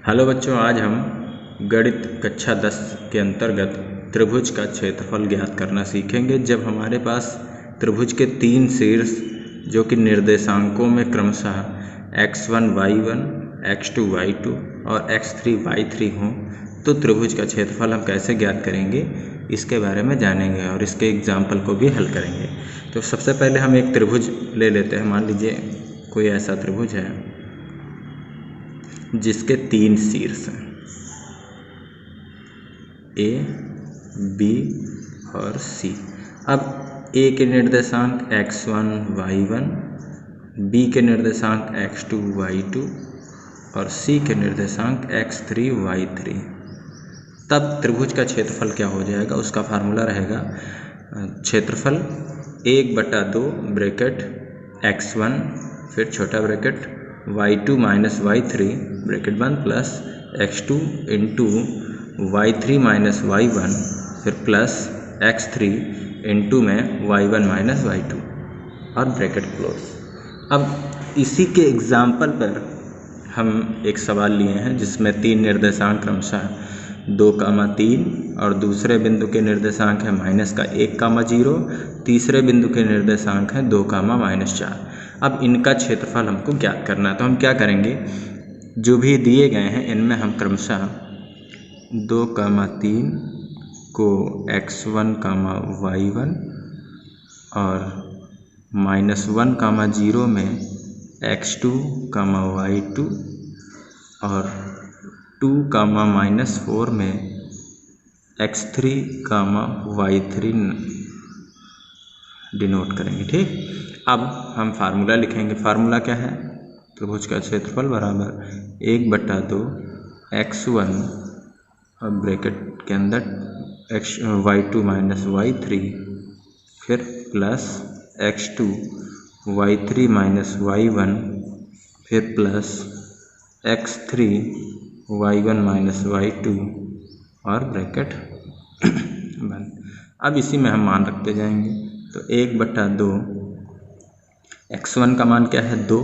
Hello बच्चों, आज हम गणित कक्षा 10 के अंतर्गत त्रिभुज का क्षेत्रफल ज्ञात करना सीखेंगे। जब हमारे पास त्रिभुज के तीन शीर्ष जो कि निर्देशांकों में क्रमशः x1 y1, x2 y2 और x3 y3 हों तो त्रिभुज का क्षेत्रफल हम कैसे ज्ञात करेंगे इसके बारे में जानेंगे और इसके एग्जाम्पल को भी हल करेंगे। तो सबसे पहले हम एक त्रिभुज ले लेते हैं। मान लीजिए कोई ऐसा त्रिभुज है जिसके तीन शीर्ष हैं ए, बी और सी। अब ए के निर्देशांक x1 y1, बी के निर्देशांक x2 y2 और सी के निर्देशांक x3 y3। तब त्रिभुज का क्षेत्रफल क्या हो जाएगा, उसका फार्मूला रहेगा क्षेत्रफल 1/2 ब्रैकेट x1 फिर छोटा bracket y2 minus y3 bracket बंद plus x2 into y3 minus y1 फिर प्लस x3 इंटू में y1 माइनस y2 और ब्रैकेट क्लोज। अब इसी के एग्जाम्पल पर हम एक सवाल लिए हैं जिसमें तीन निर्देशांक क्रमशः 2,3 और दूसरे बिंदु के निर्देशांक है -1,0, तीसरे बिंदु के निर्देशांक है 2,-4। अब इनका क्षेत्रफल हमको ज्ञात करना है। तो हम क्या करेंगे, जो भी दिए गए हैं इनमें हम क्रमशः 2,3 को x1, y1 और -1,0 में x2, y2 और 2,-4 में x3, y3 डिनोट करेंगे। ठीक, अब हम फार्मूला लिखेंगे। फार्मूला क्या है, त्रिभुज का क्षेत्रफल बराबर 1/2 x1 और ब्रैकेट के अंदर y2 माइनस y3 फिर plus x2 y3 minus y1 फिर plus x3 y1 minus y2 और ब्रैकेट बंद। अब इसी में हम मान रखते जाएंगे। तो 1/2 x1 का मान क्या है 2,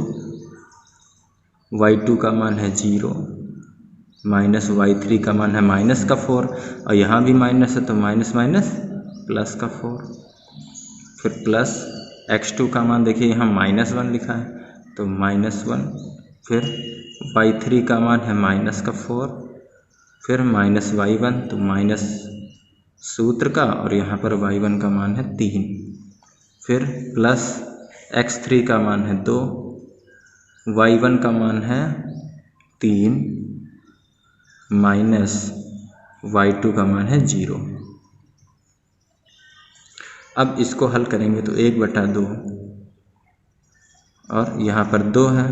y2 का मान है 0, माइनस y3 का मान है -4 और यहाँ भी माइनस है तो माइनस माइनस प्लस का 4 फिर प्लस x2 का मान देखिए यहाँ -1 लिखा है तो -1 फिर y3 का मान है -4 फिर माइनस y1 तो माइनस सूत्र का और यहाँ पर y1 का मान है 3 फिर प्लस x3 का मान है 2, y1 का मान है 3 माइनस y2 का मान है 0। अब इसको हल करेंगे तो 1/2 और यहाँ पर 2 है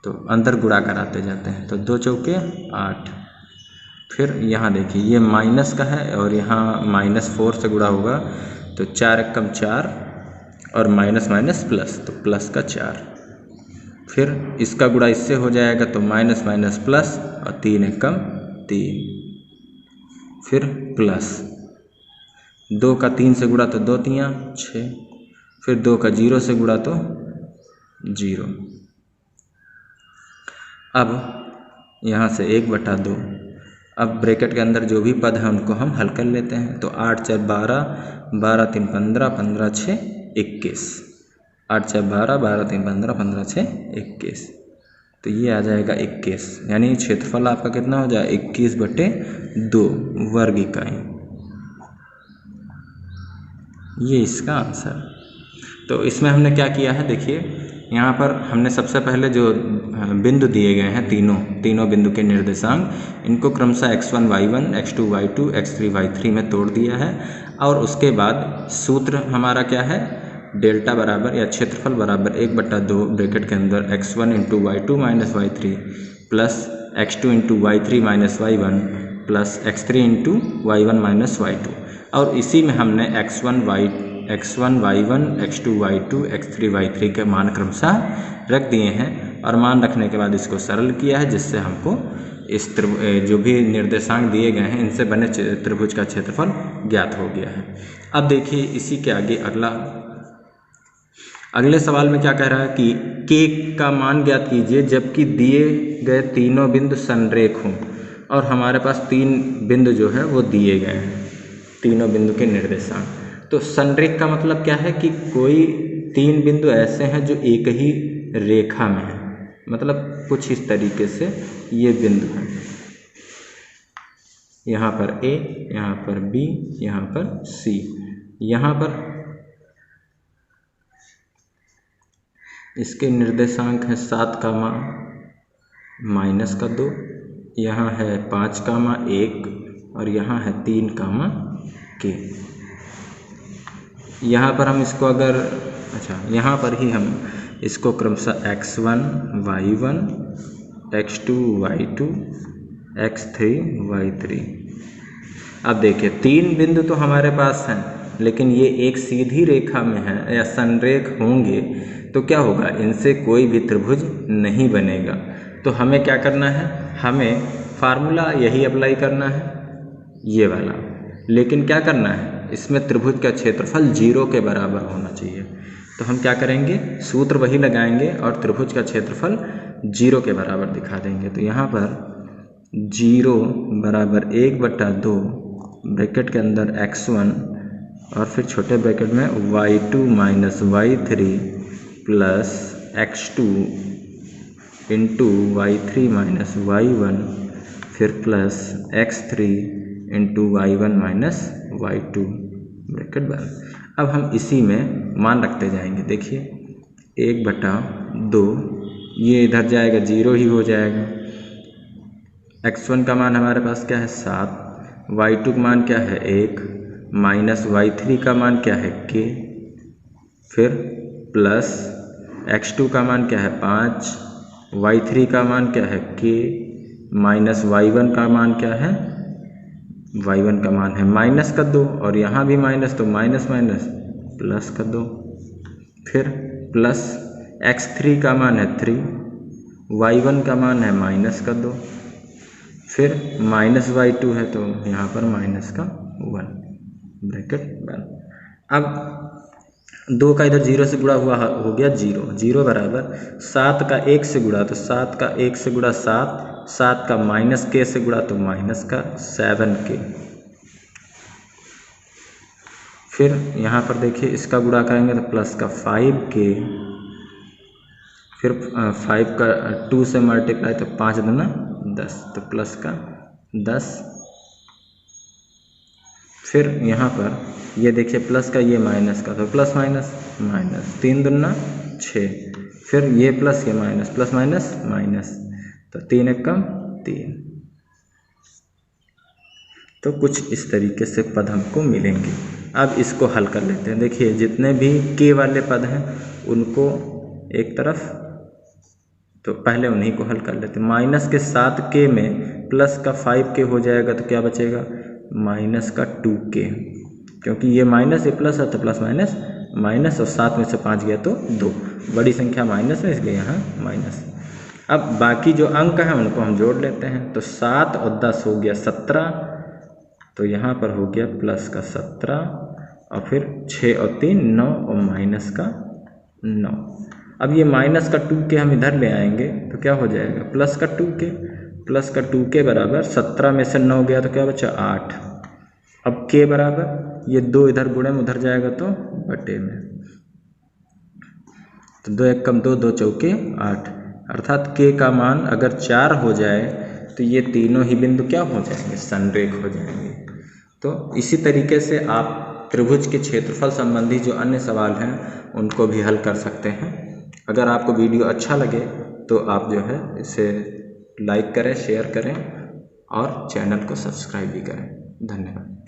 तो अंदर गुणा कराते जाते हैं तो 2 चौके 8। फिर यहाँ देखिए ये माइनस का है और यहाँ -4 से गुणा होगा तो 4 एकम 4 और माइनस माइनस प्लस तो प्लस का 4। फिर इसका गुणा इससे हो जाएगा तो माइनस माइनस प्लस और 3 एकम 3 फिर प्लस 2 का 3 से गुणा तो 2 3 6 फिर 2 का 0 से गुणा तो 0। अब यहाँ से 1/2 अब ब्रैकेट के अंदर जो भी पद है उनको हम हल कर लेते हैं। तो 8 4 12, 12 3 15, 15 6 21, 8 4 12, 12 3 15, 15 6 21 तो ये आ जाएगा 21। यानी क्षेत्रफल आपका कितना हो जाए 21/2 वर्ग इकाई। ये इसका आंसर। तो इसमें हमने क्या किया है, देखिए यहाँ पर हमने सबसे पहले जो बिंदु दिए गए हैं तीनों बिंदु के निर्देशांक इनको क्रमशः x1 y1, x2 y2, x3 y3 में तोड़ दिया है और उसके बाद सूत्र हमारा क्या है, डेल्टा बराबर या क्षेत्रफल बराबर 1/2 ब्रैकेट के अंदर x1 into y2 minus y3 plus x2 into y3 minus y1 plus x3 into y1 minus y2। और इसी में हमने x1 y1, x2 y2, x3 y3 के मान क्रमशः रख दिए हैं और मान रखने के बाद इसको सरल किया है जिससे हमको इस जो भी निर्देशांक दिए गए हैं इनसे बने त्रिभुज का क्षेत्रफल ज्ञात हो गया है। अब देखिए इसी के आगे अगला अगले सवाल में क्या कह रहा है कि के का मान ज्ञात कीजिए जबकि दिए गए तीनों बिंदु संरेख हों, और हमारे पास 3 बिंदु जो है वो दिए गए हैं, तीनों बिंदु के निर्देशांक। तो संरेख का मतलब क्या है कि कोई 3 बिंदु ऐसे हैं जो एक ही रेखा में है, मतलब कुछ इस तरीके से ये बिंदु हैं, यहाँ पर A, यहाँ पर B, यहाँ पर C। यहाँ पर इसके निर्देशांक है 7 कामा माइनस का 2, यहाँ है 5 कामा 1 और यहाँ है 3 कामा k। यहाँ पर हम इसको अगर यहाँ पर ही हम इसको क्रमशः x1 y1 x2 y2 x3 y3। अब देखिए 3 बिंदु तो हमारे पास हैं, लेकिन ये एक सीधी रेखा में है या संरेख होंगे तो क्या होगा, इनसे कोई भी त्रिभुज नहीं बनेगा। तो हमें क्या करना है, हमें फार्मूला यही अप्लाई करना है, ये वाला। लेकिन क्या करना है, इसमें त्रिभुज का क्षेत्रफल 0 के बराबर होना चाहिए। तो हम क्या करेंगे, सूत्र वही लगाएंगे और त्रिभुज का क्षेत्रफल 0 के बराबर दिखा देंगे। तो यहाँ पर 0 बराबर 1/2 ब्रैकेट के अंदर x1 और फिर छोटे ब्रैकेट में y2 minus y3 plus x2 into y3 minus y1 फिर plus x3 into y1 minus y2 bracket बंद। अब हम इसी में मान रखते जाएंगे। देखिए 1/2 ये इधर जाएगा 0 ही हो जाएगा। x1 का मान हमारे पास क्या है 7, y2 का मान क्या है 1, माइनस y3 का मान क्या है k, फिर प्लस x2 का मान क्या है 5, y3 का मान क्या है k, माइनस y1 का मान क्या है, y1 का मान है माइनस का 2 और यहाँ भी माइनस, तो माइनस माइनस प्लस का 2, फिर प्लस x3 का मान है 3, y1 का मान है माइनस का 2, फिर माइनस y2 है तो यहाँ पर माइनस का 1 ब्रैकेट बंद। अब 2 का इधर 0 से गुणा हुआ हो गया 0, 0 बराबर 7 का 1 से गुणा, तो 7 का 1 से गुणा 7, 7 का माइनस k से गुणा तो माइनस का 7k। फिर यहाँ पर देखिए इसका गुणा करेंगे तो प्लस का 5k, फिर 5 का 2 से मल्टीप्लाई तो 5 दूना 10, तो प्लस का 10। फिर यहाँ पर ये देखिए प्लस का ये माइनस का, तो प्लस माइनस माइनस 3 दूना 6, फिर ये प्लस ये माइनस, प्लस माइनस माइनस, तो 3 एकम 3। तो कुछ इस तरीके से पद हमको मिलेंगे। अब इसको हल कर लेते हैं। देखिए जितने भी k वाले पद हैं उनको एक तरफ, तो पहले उन्हीं को हल कर लेते हैं। माइनस के 7k में प्लस का 5k हो जाएगा तो क्या बचेगा, माइनस का 2k, क्योंकि ये माइनस ये प्लस है तो प्लस माइनस माइनस, और 7 में से 5 गया तो 2, बड़ी संख्या माइनस है इसलिए यहाँ माइनस। अब बाकी जो अंक हैं उनको हम जोड़ लेते हैं, तो 7 और 10 हो गया 17, तो यहाँ पर हो गया प्लस का 17, और फिर 6 और 3 9 और माइनस का 9। अब ये माइनस का 2k हम इधर ले आएंगे तो क्या हो जाएगा, प्लस का 2k, प्लस का 2k बराबर 17 में से 9 गया तो क्या बचा 8। अब k बराबर ये 2 इधर गुणे में उधर जाएगा तो बटे में, तो 2 एकम 2, 2 चौके 8, अर्थात k का मान अगर 4 हो जाए तो ये तीनों ही बिंदु क्या हो जाएंगे, संरेख हो जाएंगे। तो इसी तरीके से आप त्रिभुज के क्षेत्रफल संबंधी जो अन्य सवाल हैं उनको भी हल कर सकते हैं। अगर आपको वीडियो अच्छा लगे तो आप जो है इसे लाइक करें, शेयर करें और चैनल को सब्सक्राइब भी करें। धन्यवाद।